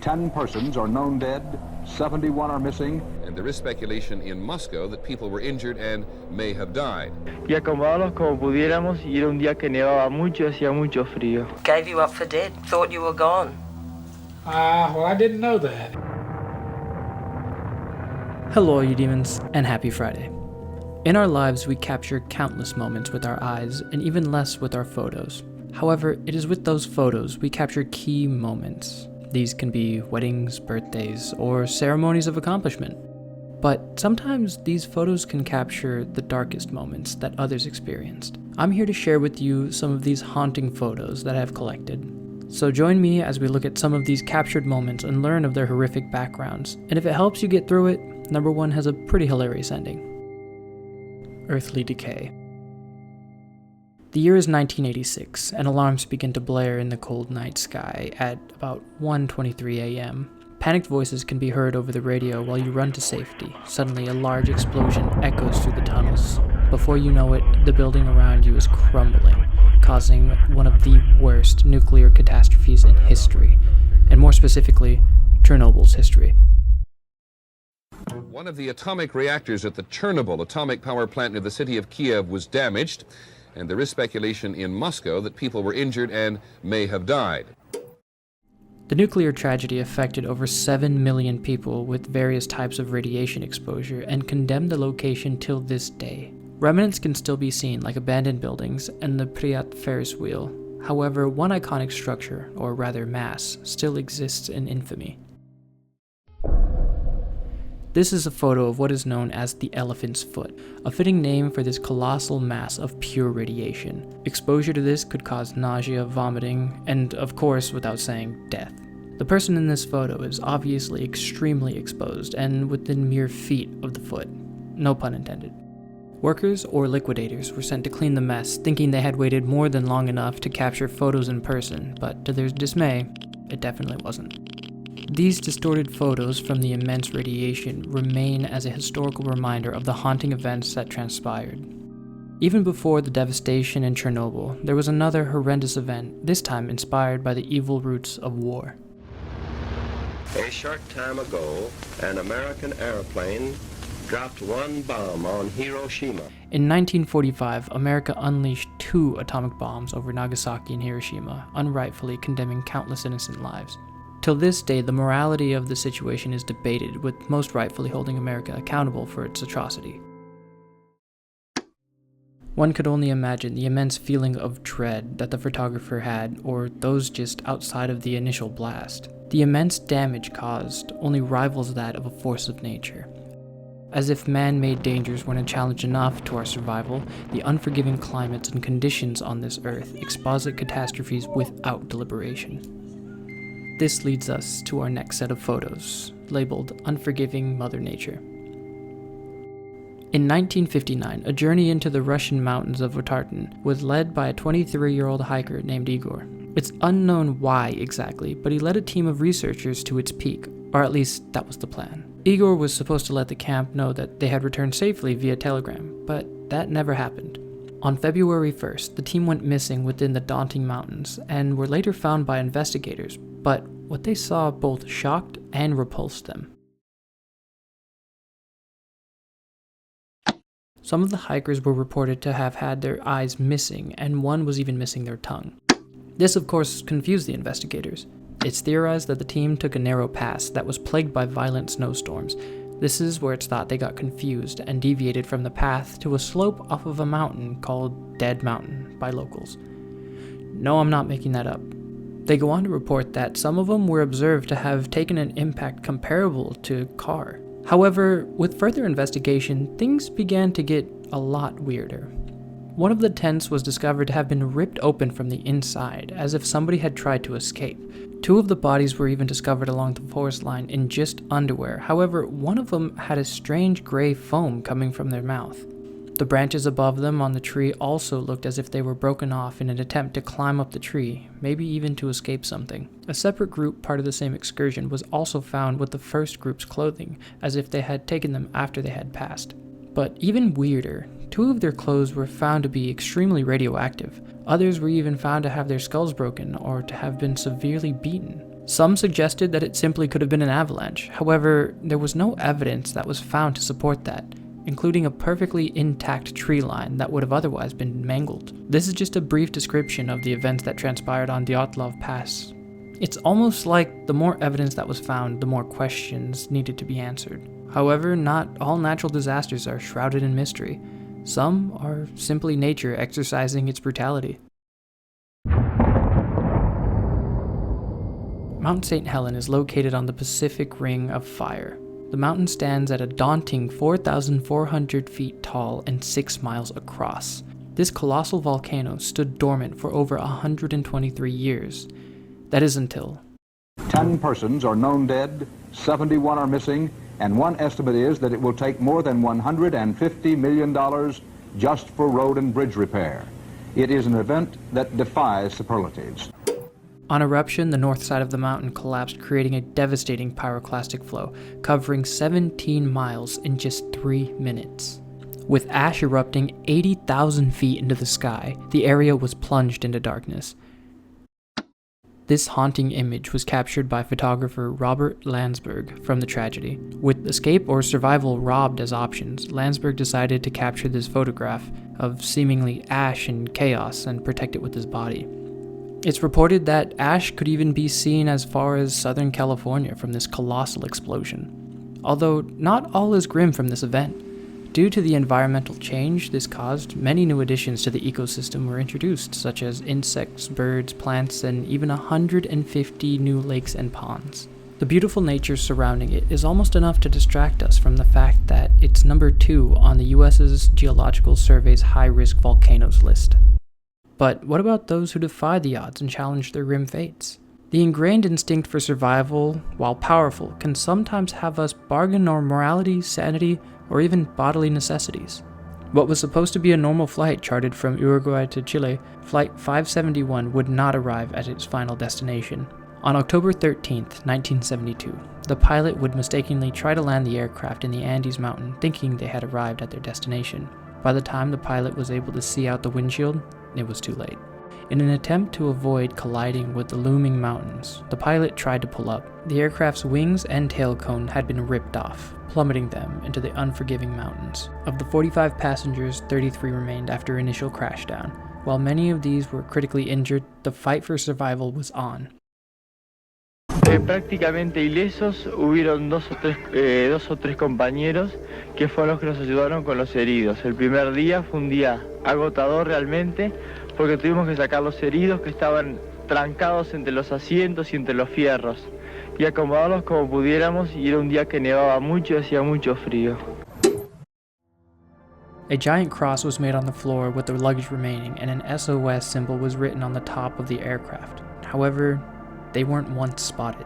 10 persons are known dead, 71 are missing. And there is speculation in Moscow that people were injured and may have died. Y acomodarnos como pudiéramos y era un día que nevaba mucho, hacía mucho frío. Gave you up for dead, thought you were gone. Well, I didn't know that. Hello, you demons, and happy Friday. In our lives, we capture countless moments with our eyes, and even less with our photos. However, it is with those photos we capture key moments. These can be weddings, birthdays, or ceremonies of accomplishment. But sometimes these photos can capture the darkest moments that others experienced. I'm here to share with you some of these haunting photos that I have collected. So join me as we look at some of these captured moments and learn of their horrific backgrounds. And if it helps you get through it, number one has a pretty hilarious ending. Earthly decay. The year is 1986, and alarms begin to blare in the cold night sky at about 1:23 a.m. Panicked voices can be heard over the radio while you run to safety. Suddenly, a large explosion echoes through the tunnels. Before you know it, the building around you is crumbling, causing one of the worst nuclear catastrophes in history, and more specifically, Chernobyl's history. One of the atomic reactors at the Chernobyl atomic power plant near the city of Kiev was damaged, and there is speculation in Moscow that people were injured and may have died. The nuclear tragedy affected over 7 million people with various types of radiation exposure and condemned the location till this day. Remnants can still be seen, like abandoned buildings and the Pripyat Ferris wheel. However, one iconic structure, or rather mass, still exists in infamy. This is a photo of what is known as the elephant's foot, a fitting name for this colossal mass of pure radiation. Exposure to this could cause nausea, vomiting, and of course, without saying, death. The person in this photo is obviously extremely exposed and within mere feet of the foot. No pun intended. Workers or liquidators were sent to clean the mess, thinking they had waited more than long enough to capture photos in person, but to their dismay, it definitely wasn't. These distorted photos from the immense radiation remain as a historical reminder of the haunting events that transpired. Even before the devastation in Chernobyl, there was another horrendous event, this time inspired by the evil roots of war. A short time ago, an American airplane dropped one bomb on Hiroshima. In 1945, America unleashed 2 atomic bombs over Nagasaki and Hiroshima, unrightfully condemning countless innocent lives. Till this day, the morality of the situation is debated, with most rightfully holding America accountable for its atrocity. One could only imagine the immense feeling of dread that the photographer had, or those just outside of the initial blast. The immense damage caused only rivals that of a force of nature. As if man-made dangers weren't a challenge enough to our survival, the unforgiving climates and conditions on this earth exposit catastrophes without deliberation. This leads us to our next set of photos, labeled Unforgiving Mother Nature. In 1959, a journey into the Russian mountains of Votartan was led by a 23-year-old hiker named Igor. It's unknown why exactly, but he led a team of researchers to its peak, or at least that was the plan. Igor was supposed to let the camp know that they had returned safely via telegram, but that never happened. On February 1st, the team went missing within the daunting mountains and were later found by investigators, but what they saw both shocked and repulsed them. Some of the hikers were reported to have had their eyes missing, and one was even missing their tongue. This, of course, confused the investigators. It's theorized that the team took a narrow pass that was plagued by violent snowstorms. This is where it's thought they got confused and deviated from the path to a slope off of a mountain called Dead Mountain by locals. No, I'm not making that up. They go on to report that some of them were observed to have taken an impact comparable to a car. However, with further investigation, things began to get a lot weirder. One of the tents was discovered to have been ripped open from the inside, as if somebody had tried to escape. 2 of the bodies were even discovered along the forest line in just underwear. However, one of them had a strange gray foam coming from their mouth. The branches above them on the tree also looked as if they were broken off in an attempt to climb up the tree, maybe even to escape something. A separate group, part of the same excursion, was also found with the first group's clothing, as if they had taken them after they had passed. But even weirder, 2 of their clothes were found to be extremely radioactive. Others were even found to have their skulls broken or to have been severely beaten. Some suggested that it simply could have been an avalanche. However, there was no evidence that was found to support that, including a perfectly intact tree line that would have otherwise been mangled. This is just a brief description of the events that transpired on Dyatlov Pass. It's almost like the more evidence that was found, the more questions needed to be answered. However, not all natural disasters are shrouded in mystery. Some are simply nature exercising its brutality. Mount St. Helens is located on the Pacific Ring of Fire. The mountain stands at a daunting 4,400 feet tall and 6 miles across. This colossal volcano stood dormant for over 123 years. That is until 10 persons are known dead, 71 are missing, and one estimate is that it will take more than $150 million just for road and bridge repair. It is an event that defies superlatives. On eruption, the north side of the mountain collapsed, creating a devastating pyroclastic flow, covering 17 miles in just 3 minutes. With ash erupting 80,000 feet into the sky, the area was plunged into darkness. This haunting image was captured by photographer Robert Landsberg from the tragedy. With escape or survival robbed as options, Landsberg decided to capture this photograph of seemingly ash and chaos and protect it with his body. It's reported that ash could even be seen as far as Southern California from this colossal explosion. Although not all is grim from this event. Due to the environmental change this caused, many new additions to the ecosystem were introduced, such as insects, birds, plants, and even 150 new lakes and ponds. The beautiful nature surrounding it is almost enough to distract us from the fact that it's number 2 on the US's Geological Survey's high-risk volcanoes list. But what about those who defy the odds and challenge their grim fates? The ingrained instinct for survival, while powerful, can sometimes have us bargain our morality, sanity, or even bodily necessities. What was supposed to be a normal flight chartered from Uruguay to Chile, Flight 571 would not arrive at its final destination. On October 13, 1972, the pilot would mistakenly try to land the aircraft in the Andes Mountain, thinking they had arrived at their destination. By the time the pilot was able to see out the windshield, it was too late. In an attempt to avoid colliding with the looming mountains, the pilot tried to pull up. The aircraft's wings and tail cone had been ripped off, plummeting them into the unforgiving mountains. Of the 45 passengers, 33 remained after initial crashdown. While many of these were critically injured, the fight for survival was on. Prácticamente ilesos, hubieron dos o tres compañeros que fueron los que nos ayudaron con los heridos. El primer día fue un día agotador realmente, porque tuvimos que sacar los heridos que estaban trancados entre los asientos y entre los fierros, y acomodarlos como pudiéramos, y era un día que nevaba mucho y hacía mucho frío. A giant cross was made on the floor with the luggage remaining, and an SOS symbol was written on the top of the aircraft. However, they weren't once spotted.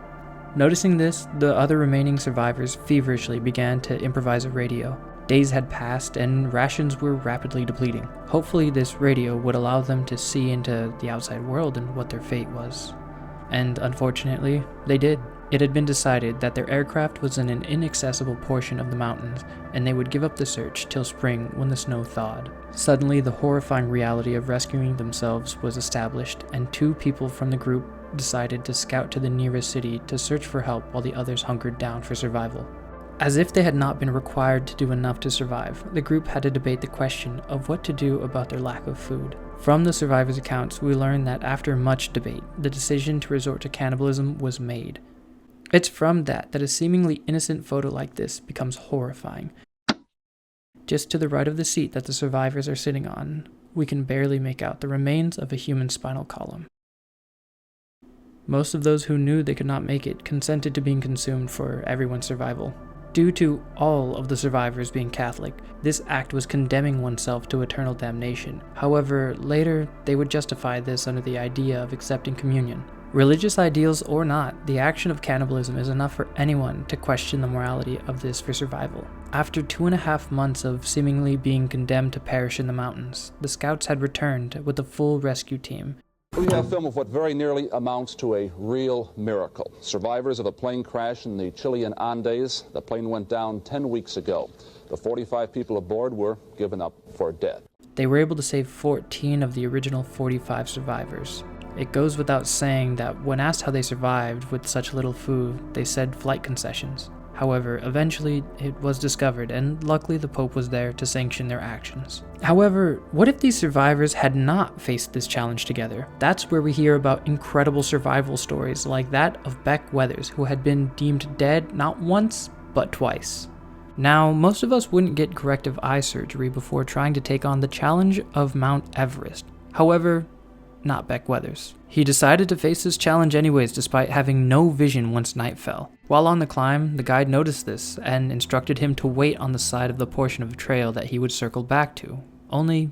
Noticing this, the other remaining survivors feverishly began to improvise a radio. Days had passed and rations were rapidly depleting. Hopefully this radio would allow them to see into the outside world and what their fate was. And unfortunately, they did. It had been decided that their aircraft was in an inaccessible portion of the mountains, and they would give up the search till spring when the snow thawed. Suddenly, the horrifying reality of rescuing themselves was established, and 2 people from the group decided to scout to the nearest city to search for help while the others hunkered down for survival. As if they had not been required to do enough to survive, the group had to debate the question of what to do about their lack of food. From the survivors' accounts, we learn that after much debate, the decision to resort to cannibalism was made. It's from that a seemingly innocent photo like this becomes horrifying. Just to the right of the seat that the survivors are sitting on, we can barely make out the remains of a human spinal column. Most of those who knew they could not make it consented to being consumed for everyone's survival. Due to all of the survivors being Catholic, this act was condemning oneself to eternal damnation. However, later, they would justify this under the idea of accepting communion. Religious ideals or not, the action of cannibalism is enough for anyone to question the morality of this for survival. After 2.5 months of seemingly being condemned to perish in the mountains, the scouts had returned with a full rescue team. We have film of what very nearly amounts to a real miracle. Survivors of a plane crash in the Chilean Andes. The plane went down 10 weeks ago. The 45 people aboard were given up for dead. They were able to save 14 of the original 45 survivors. It goes without saying that when asked how they survived with such little food, they said flight concessions. However, eventually it was discovered, and luckily the Pope was there to sanction their actions. However, what if these survivors had not faced this challenge together? That's where we hear about incredible survival stories like that of Beck Weathers, who had been deemed dead not once, but twice. Now, most of us wouldn't get corrective eye surgery before trying to take on the challenge of Mount Everest. However, not Beck Weathers. He decided to face this challenge anyways despite having no vision once night fell. While on the climb, the guide noticed this and instructed him to wait on the side of the portion of the trail that he would circle back to. Only,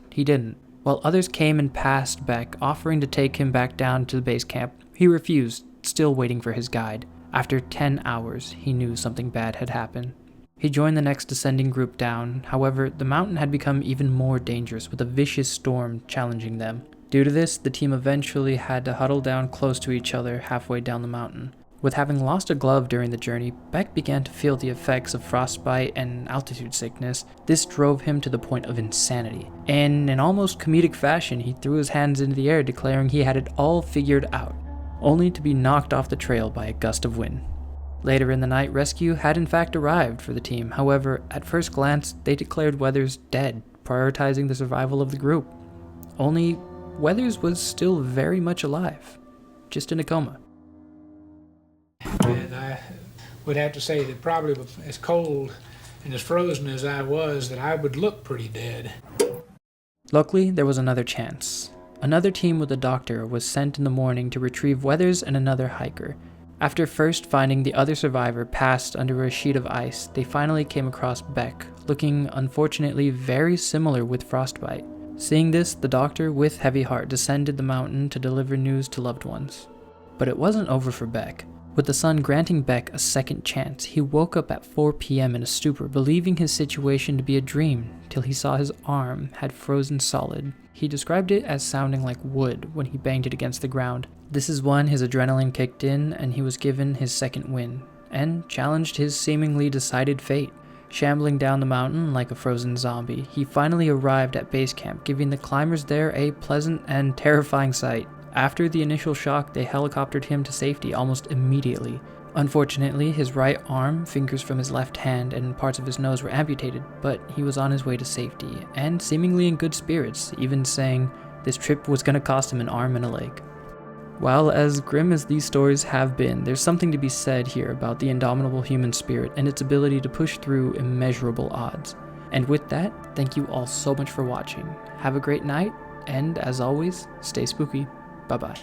he didn't. While others came and passed Beck, offering to take him back down to the base camp, he refused, still waiting for his guide. After 10 hours, he knew something bad had happened. He joined the next descending group down. However, the mountain had become even more dangerous with a vicious storm challenging them. Due to this, the team eventually had to huddle down close to each other halfway down the mountain. With having lost a glove during the journey, Beck began to feel the effects of frostbite and altitude sickness. This drove him to the point of insanity. In an almost comedic fashion, he threw his hands into the air declaring he had it all figured out, only to be knocked off the trail by a gust of wind. Later in the night, rescue had in fact arrived for the team. However, at first glance, they declared Weathers dead, prioritizing the survival of the group. Only, Weathers was still very much alive, just in a coma. And I would have to say that probably as cold and as frozen as I was, that I would look pretty dead. Luckily, there was another chance. Another team with a doctor was sent in the morning to retrieve Weathers and another hiker. After first finding the other survivor passed under a sheet of ice, they finally came across Beck, looking unfortunately very similar with frostbite. Seeing this, the doctor, with heavy heart, descended the mountain to deliver news to loved ones. But it wasn't over for Beck. With the sun granting Beck a second chance, he woke up at 4 p.m. in a stupor, believing his situation to be a dream, till he saw his arm had frozen solid. He described it as sounding like wood when he banged it against the ground. This is when his adrenaline kicked in and he was given his second win, and challenged his seemingly decided fate. Shambling down the mountain like a frozen zombie, he finally arrived at base camp, giving the climbers there a pleasant and terrifying sight. After the initial shock, they helicoptered him to safety almost immediately. Unfortunately, his right arm, fingers from his left hand, and parts of his nose were amputated, but he was on his way to safety, and seemingly in good spirits, even saying this trip was going to cost him an arm and a leg. While as grim as these stories have been, there's something to be said here about the indomitable human spirit and its ability to push through immeasurable odds. And with that, thank you all so much for watching. Have a great night, and as always, stay spooky. Bye-bye.